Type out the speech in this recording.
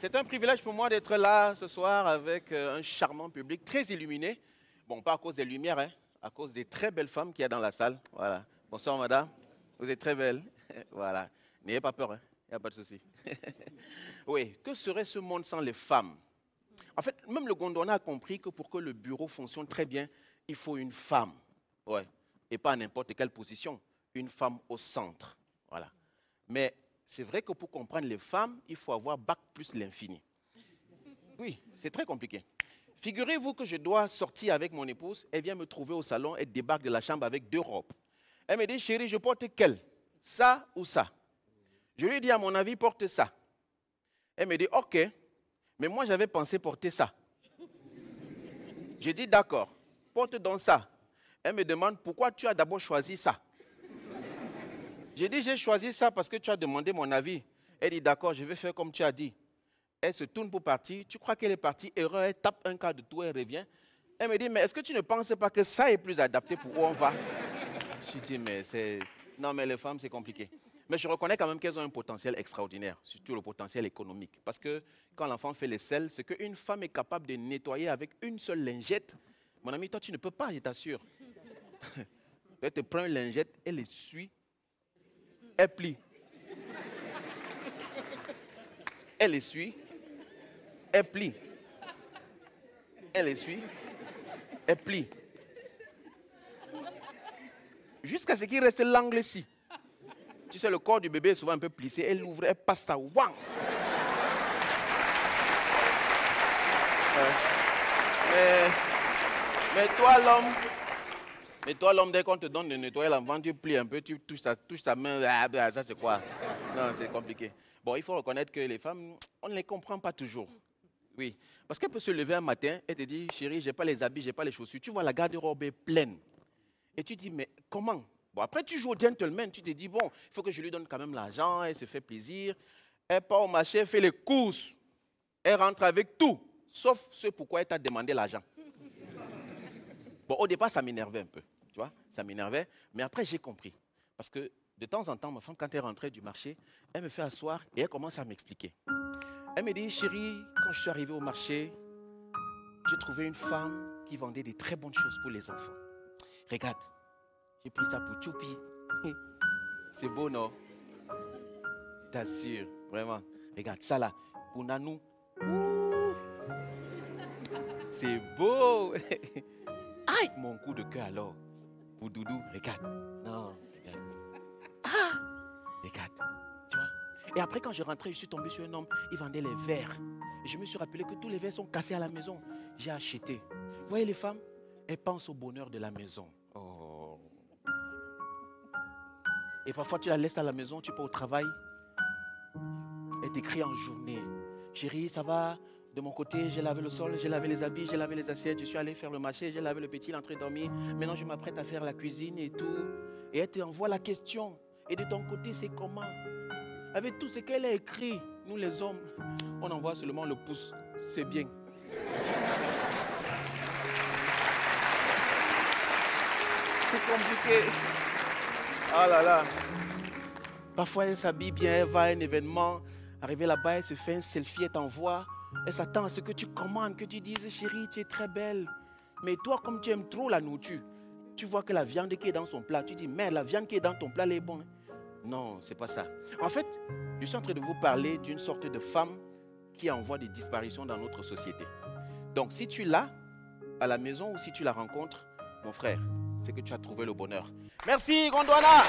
c'est un privilège pour moi d'être là ce soir avec un charmant public très illuminé. Bon, pas à cause des lumières, hein, à cause des très belles femmes qu'il y a dans la salle. Voilà. Bonsoir, madame. Vous êtes très belle. Voilà. N'ayez pas peur, hein. Il n'y a pas de souci. Oui, que serait ce monde sans les femmes? En fait, même le Gondwana a compris que pour que le bureau fonctionne très bien, il faut une femme. Ouais. Et pas à n'importe quelle position. Une femme au centre. Voilà. Mais c'est vrai que pour comprendre les femmes, il faut avoir bac plus l'infini. Oui, c'est très compliqué. Figurez-vous que je dois sortir avec mon épouse. Elle vient me trouver au salon. Elle débarque de la chambre avec 2 robes. Elle me dit, chérie, je porte quelle? Ça ou ça? Je lui dis, à mon avis, porte ça. Elle me dit, ok, mais moi j'avais pensé porter ça. Je dis, d'accord, porte donc ça. Elle me demande, pourquoi tu as d'abord choisi ça? J'ai dit, j'ai choisi ça parce que tu as demandé mon avis. Elle dit, d'accord, je vais faire comme tu as dit. Elle se tourne pour partir. Tu crois qu'elle est partie, erreur, elle tape un quart de tour, elle revient. Elle me dit, mais est-ce que tu ne penses pas que ça est plus adapté pour où on va? Je dis, mais c'est... Non, mais les femmes, c'est compliqué. Mais je reconnais quand même qu'elles ont un potentiel extraordinaire, surtout le potentiel économique. Parce que quand l'enfant fait les selles, ce qu'une femme est capable de nettoyer avec une seule lingette, mon ami, toi, tu ne peux pas, je t'assure. Elle te prend une lingette, elle essuie, elle plie. Elle essuie, elle plie. Elle essuie, elle plie. Jusqu'à ce qu'il reste l'angle ici. Tu sais, le corps du bébé est souvent un peu plissé. Elle l'ouvre, elle passe ça. Wang! Mais toi, l'homme, dès qu'on te donne de nettoyer l'enfant, tu plies un peu, tu touches ta main. Ah, ça, c'est quoi? Non, c'est compliqué. Bon, il faut reconnaître que les femmes, on ne les comprend pas toujours. Oui. Parce qu'elle peut se lever un matin et te dire, chérie, je n'ai pas les habits, je n'ai pas les chaussures. Tu vois, la garde-robe est pleine. Et tu dis, mais comment? Bon, après, tu joues au gentleman, tu te dis, bon, il faut que je lui donne quand même l'argent, elle se fait plaisir. Elle part au marché, elle fait les courses. Elle rentre avec tout, sauf ce pourquoi elle t'a demandé l'argent. Bon, au départ, ça m'énervait un peu, tu vois, ça m'énervait. Mais après, j'ai compris. Parce que de temps en temps, ma femme, quand elle rentrait du marché, elle me fait asseoir et elle commence à m'expliquer. Elle me dit, chérie, quand je suis arrivé au marché, j'ai trouvé une femme qui vendait des très bonnes choses pour les enfants. Regarde. J'ai pris ça pour Choupi. C'est beau, non? T'assure, vraiment. Regarde ça là, pour Nanou. C'est beau. Aïe, mon coup de cœur alors. Pour Doudou, regarde. Non, regarde. Ah, regarde. Tu vois? Et après, quand je rentrais, je suis tombé sur un homme. Il vendait les verres. Et je me suis rappelé que tous les verres sont cassés à la maison. J'ai acheté. Vous voyez les femmes? Elles pensent au bonheur de la maison. Oh. Et parfois, tu la laisses à la maison, tu pars au travail. Elle t'écrit en journée. Chérie, ça va? De mon côté, j'ai lavé le sol, j'ai lavé les habits, j'ai lavé les assiettes, je suis allé faire le marché, j'ai lavé le petit, il est entré dormir. Maintenant, je m'apprête à faire la cuisine et tout. Et elle t'envoie la question. Et de ton côté, c'est comment? Avec tout ce qu'elle a écrit, nous les hommes, on envoie seulement le pouce. C'est bien. C'est compliqué. Ah là là. Parfois, elle s'habille bien, elle va à un événement. Arrivée là-bas, elle se fait un selfie, elle t'envoie. Elle s'attend à ce que tu commandes, que tu dises, chérie, tu es très belle. Mais toi, comme tu aimes trop la nourriture, tu vois que la viande qui est dans son plat, tu dis, mais la viande qui est dans ton plat, elle est bonne. Non, c'est pas ça. En fait, je suis en train de vous parler d'une sorte de femme qui envoie des disparitions dans notre société. Donc, si tu l'as à la maison ou si tu la rencontres, mon frère, c'est que tu as trouvé le bonheur. Merci, Gondwana.